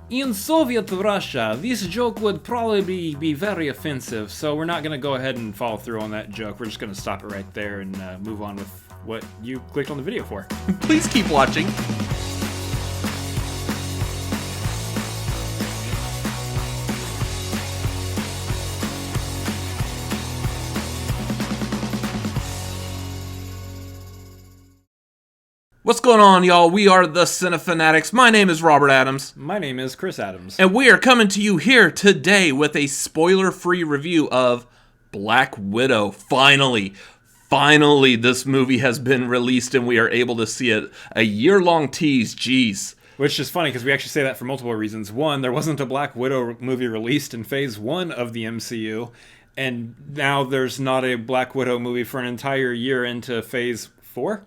In Soviet Russia, this joke would probably be very offensive, so we're not going to go ahead and follow through on that joke. We're just going to stop it right there and move on with what you clicked on the video for. Please keep watching. What's going on, y'all? We are the Cinefanatics. My name is Robert Adams. My name is Chris Adams. And we are coming to you here today with a spoiler-free review of Black Widow. Finally, this movie has been released and we are able to see it. A year-long tease, jeez. Which is funny because we actually say that for multiple reasons. One, there wasn't a Black Widow movie released in Phase 1 of the MCU. And now there's not a Black Widow movie for an entire year into Phase 4?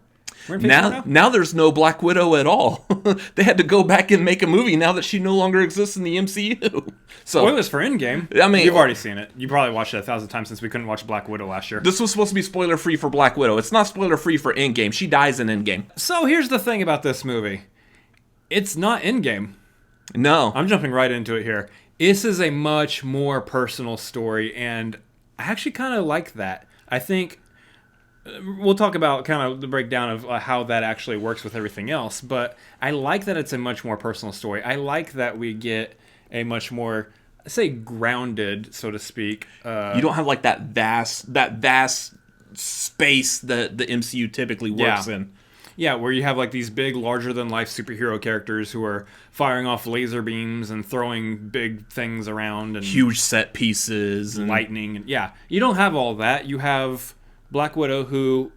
Now there's no Black Widow at all. They had to go back and make a movie now that she no longer exists in the MCU. So, spoilers for Endgame. I mean, you've already seen it. You probably watched it 1,000 times since we couldn't watch Black Widow last year. This was supposed to be spoiler-free for Black Widow. It's not spoiler-free for Endgame. She dies in Endgame. So here's the thing about this movie. It's not Endgame. No. I'm jumping right into it here. This is a much more personal story, and I actually kind of like that. I think we'll talk about kind of the breakdown of how that actually works with everything else, but I like that it's a much more personal story. I like that we get a much more, say, grounded, so to speak. You don't have like that vast space that the MCU typically works in. Yeah, where you have like these big, larger-than-life superhero characters who are firing off laser beams and throwing big things around. And huge set pieces. And lightning. And yeah, you don't have all that. You have Black Widow, who,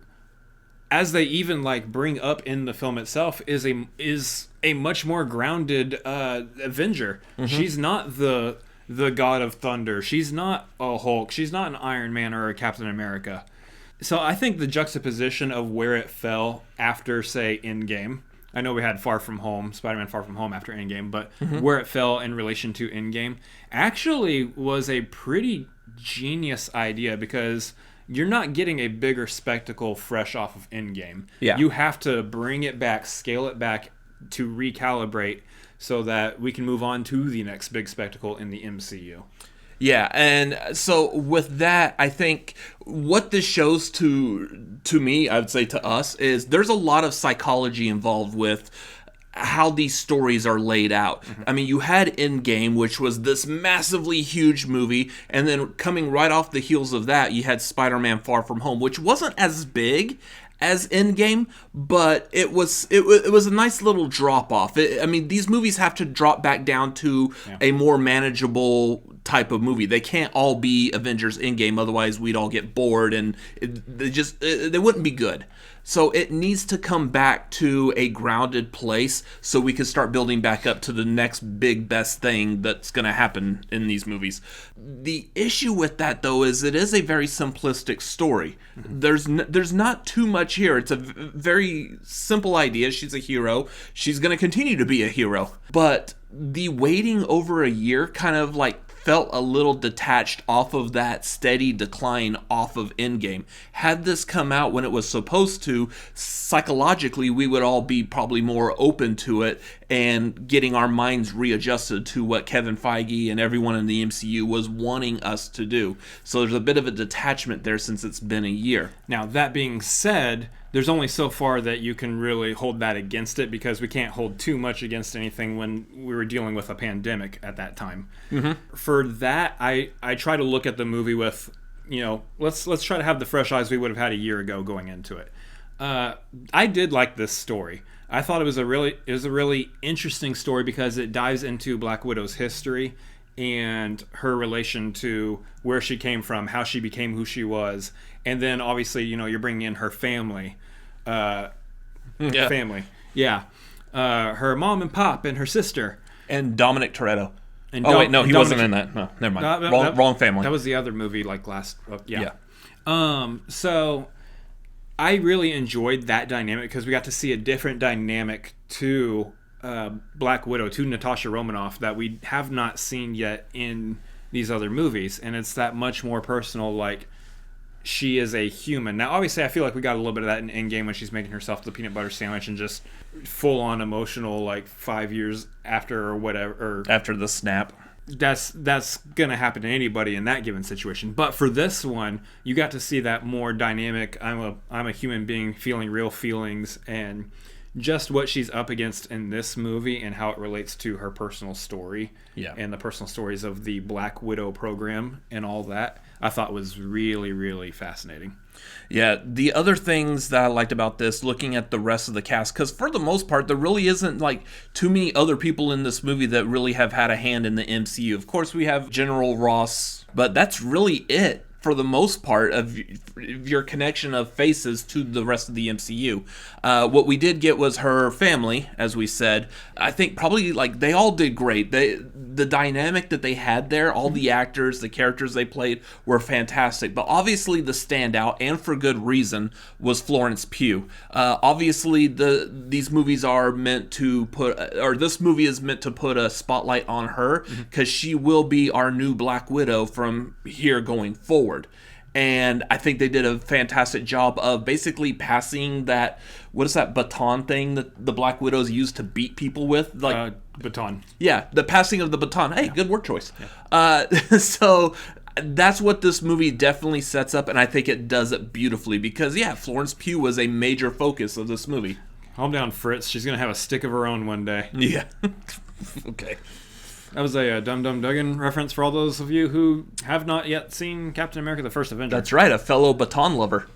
as they even like bring up in the film itself, is a much more grounded Avenger. Mm-hmm. She's not the God of Thunder. She's not a Hulk. She's not an Iron Man or a Captain America. So I think the juxtaposition of where it fell after, say, Endgame. I know we had Spider-Man Far From Home after Endgame, but where it fell in relation to Endgame actually was a pretty genius idea, because you're not getting a bigger spectacle fresh off of Endgame. Yeah. You have to bring it back, scale it back to recalibrate so that we can move on to the next big spectacle in the MCU. Yeah, and so with that, I think what this shows to me, I would say to us, is there's a lot of psychology involved with how these stories are laid out. Mm-hmm. I mean, you had Endgame, which was this massively huge movie, and then coming right off the heels of that, you had Spider-Man Far From Home, which wasn't as big as Endgame, but it was a nice little drop-off. I mean, these movies have to drop back down to a more manageable type of movie. They can't all be Avengers Endgame, otherwise we'd all get bored, and they wouldn't be good. So it needs to come back to a grounded place so we can start building back up to the next big best thing that's going to happen in these movies. The issue with that, though, is it is a very simplistic story. Mm-hmm. There's not too much here. It's a very simple idea. She's a hero. She's going to continue to be a hero. But the waiting over a year kind of like felt a little detached off of that steady decline off of Endgame. Had this come out when it was supposed to, psychologically we would all be probably more open to it and getting our minds readjusted to what Kevin Feige and everyone in the MCU was wanting us to do. So there's a bit of a detachment there since it's been a year. Now, that being said, there's only so far that you can really hold that against it, because we can't hold too much against anything when we were dealing with a pandemic at that time. Mm-hmm. For that, I try to look at the movie with, let's try to have the fresh eyes we would have had a year ago going into it. I did like this story. I thought it was a really interesting story because it dives into Black Widow's history and her relation to where she came from, how she became who she was, and then obviously you're bringing in her family. Family. Yeah. Her mom and pop and her sister. And Dominic Toretto. He wasn't in that. No, never mind. Wrong family. That was the other movie last... yeah. So I really enjoyed that dynamic because we got to see a different dynamic to Black Widow, to Natasha Romanoff, that we have not seen yet in these other movies. And it's that much more personal, like, she is a human. Now, obviously, I feel like we got a little bit of that in Endgame when she's making herself the peanut butter sandwich and just full on emotional, like 5 years after or whatever. Or After the snap. that's gonna happen to anybody in that given situation. But for this one, you got to see that more dynamic. I'm a human being feeling real feelings, and just what she's up against in this movie and how it relates to her personal story. Yeah. And the personal stories of the Black Widow program and all that, I thought was really, really fascinating. Yeah, the other things that I liked about this, looking at the rest of the cast, because for the most part, there really isn't like too many other people in this movie that really have had a hand in the MCU. Of course, we have General Ross, but that's really it for the most part of your connection of faces to the rest of the MCU. What we did get was her family, as we said. I think probably like they all did great. The dynamic that they had there, all the actors, the characters they played were fantastic. But obviously the standout, and for good reason, was Florence Pugh. Obviously these movies are meant to put, or this movie is meant to put a spotlight on her, because she will be our new Black Widow from here going forward. And I think they did a fantastic job of basically passing that, what is that baton thing that the Black Widows use to beat people with? Like Baton. Yeah, the passing of the baton. Hey, good word choice. Yeah. So that's what this movie definitely sets up, and I think it does it beautifully because, yeah, Florence Pugh was a major focus of this movie. Calm down, Fritz. She's going to have a stick of her own one day. Yeah. Okay. That was a Dum Dum Dugan reference for all those of you who have not yet seen Captain America: The First Avenger. That's right, a fellow baton lover.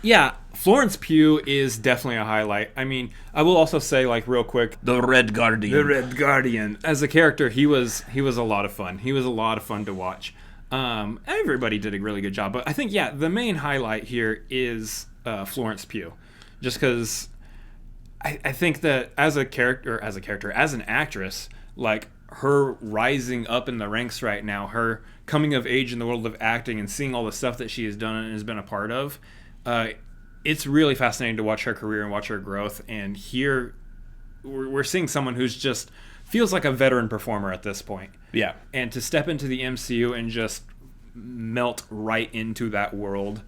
Yeah, Florence Pugh is definitely a highlight. I mean, I will also say, like, real quick, The Red Guardian. the Red Guardian. As a character, he was a lot of fun. He was a lot of fun to watch. Everybody did a really good job. But I think, yeah, the main highlight here is Florence Pugh. Just because I think that as an actress, like, her rising up in the ranks right now, her coming of age in the world of acting and seeing all the stuff that she has done and has been a part of, it's really fascinating to watch her career and watch her growth. And here we're seeing someone who's just feels like a veteran performer at this point. Yeah. And to step into the MCU and just melt right into that world.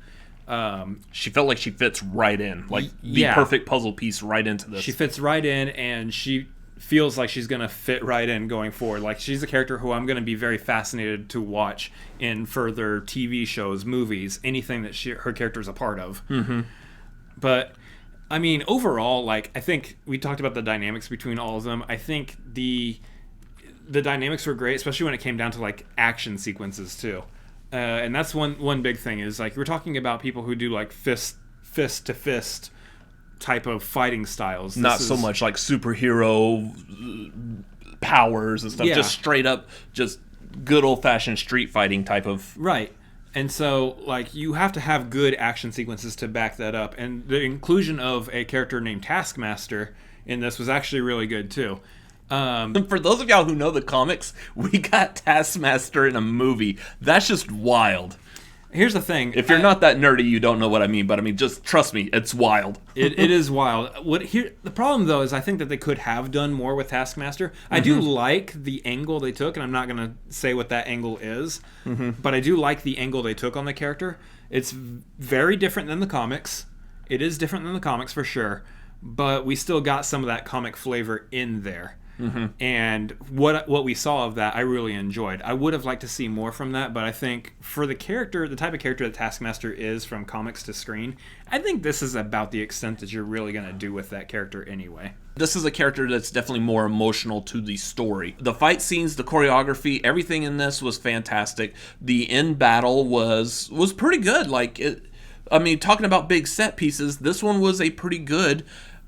She felt like she fits right in, like the perfect puzzle piece right into this. She fits right in, and she feels like she's going to fit right in going forward. Like, she's a character who I'm going to be very fascinated to watch in further TV shows, movies, anything that her character is a part of. Mm-hmm. But, I mean, overall, like, I think we talked about the dynamics between all of them. I think the dynamics were great, especially when it came down to, like, action sequences, too. And that's one big thing is, like, we're talking about people who do, like, fist to fist type of fighting styles. Not so much like superhero powers and stuff. Yeah. Just straight up, just good old-fashioned street fighting type of... Right. And so, like, you have to have good action sequences to back that up. And the inclusion of a character named Taskmaster in this was actually really good, too. For those of y'all who know the comics, we got Taskmaster in a movie. That's just wild. Here's the thing. If you're not that nerdy, you don't know what I mean. But I mean, just trust me, it's wild. It is wild. The problem, though, is I think that they could have done more with Taskmaster. I do like the angle they took, and I'm not going to say what that angle is, but I do like the angle they took on the character. It's very different than the comics. It is different than the comics for sure, but we still got some of that comic flavor in there. And what we saw of that, I really enjoyed. I would have liked to see more from that, but I think for the character, the type of character that Taskmaster is from comics to screen, I think this is about the extent that you're really going to do with that character anyway. This is a character that's definitely more emotional to the story. The fight scenes, the choreography, everything in this was fantastic. The end battle was pretty good. Like, I mean, talking about big set pieces, this one was a pretty good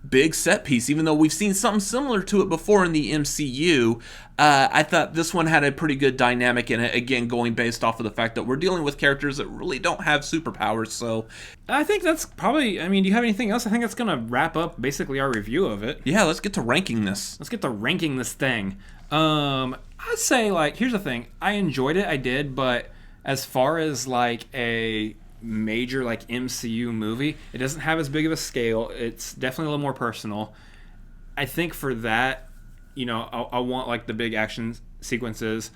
big set piece, even though we've seen something similar to it before in the MCU. I thought this one had a pretty good dynamic in it, again, going based off of the fact that we're dealing with characters that really don't have superpowers. So I think that's probably, I mean, do you have anything else? I think that's going to wrap up basically our review of it. Yeah, let's get to ranking this. Let's get to ranking this thing. I'd say, like, here's the thing. I enjoyed it, I did, but as far as, like, a major, like, MCU movie, it doesn't have as big of a scale. It's definitely a little more personal. I think for that, you know, I want, like, the big action sequences.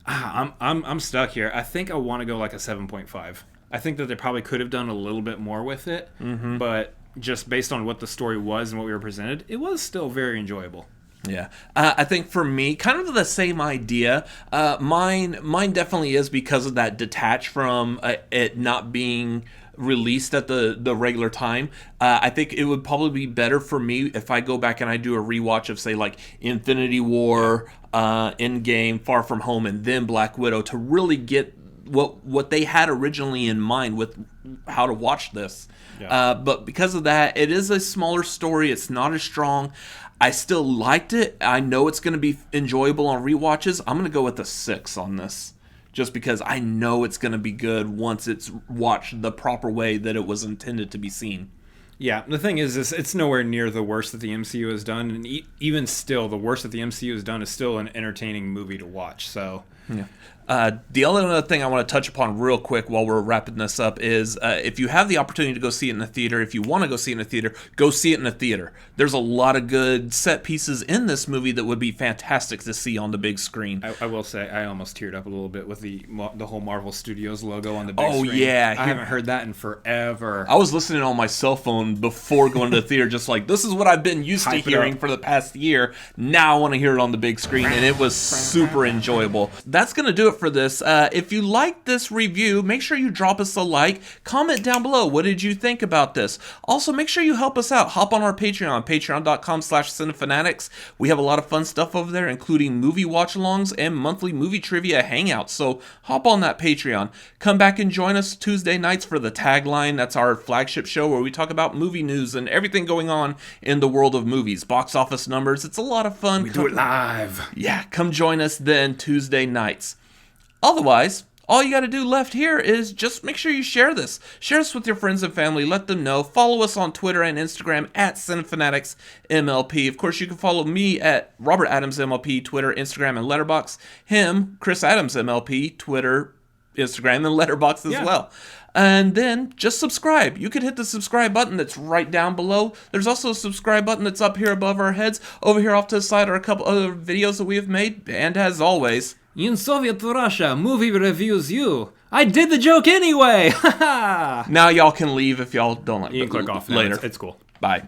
I'm stuck here. I think I want to go like a 7.5. I think that they probably could have done a little bit more with it, but just based on what the story was and what we were presented, it was still very enjoyable. Yeah, I think for me, kind of the same idea. Mine definitely is because of that detach from it not being released at the regular time. I think it would probably be better for me if I go back and I do a rewatch of, say, like Infinity War, Endgame, Far From Home, and then Black Widow to really get what they had originally in mind with how to watch this. Yeah. But because of that, it is a smaller story. It's not as strong. I still liked it. I know it's going to be enjoyable on rewatches. I'm going to go with a 6 on this, just because I know it's going to be good once it's watched the proper way that it was intended to be seen. Yeah, the thing is it's nowhere near the worst that the MCU has done, and even still, the worst that the MCU has done is still an entertaining movie to watch. So, yeah. The other thing I want to touch upon real quick while we're wrapping this up is if you have the opportunity to go see it in the theater, if you want to go see it in the theater, go see it in the theater. There's a lot of good set pieces in this movie that would be fantastic to see on the big screen. I will say I almost teared up a little bit with the whole Marvel Studios logo on the big screen. Oh, yeah. I haven't heard that in forever. I was listening on my cell phone before going to the theater, just like, this is what I've been used to hearing for the past year. Now I want to hear it on the big screen, and it was super enjoyable. That's going to do it for this. If you liked this review, make sure you drop us a like. Comment down below. What did you think about this? Also, make sure you help us out. Hop on our Patreon, patreon.com/Cinefanatics. We have a lot of fun stuff over there, including movie watch-alongs and monthly movie trivia hangouts. So hop on that Patreon. Come back and join us Tuesday nights for The Tagline. That's our flagship show where we talk about movie news and everything going on in the world of movies. Box office numbers. It's a lot of fun. We do it live. Yeah, come join us then Tuesday nights. Otherwise, all you got to do left here is just make sure you share this. Share this with your friends and family. Let them know. Follow us on Twitter and Instagram at Cinefanatics MLP. Of course, you can follow me at Robert Adams MLP, Twitter, Instagram, and Letterboxd. Him, Chris Adams MLP, Twitter, Instagram, and Letterboxd as well. And then just subscribe. You can hit the subscribe button that's right down below. There's also a subscribe button that's up here above our heads. Over here off to the side are a couple other videos that we have made. And as always, in Soviet Russia, movie reviews you. I did the joke anyway! Now y'all can leave if y'all don't like it. You can click off now. Later. It's cool. Bye.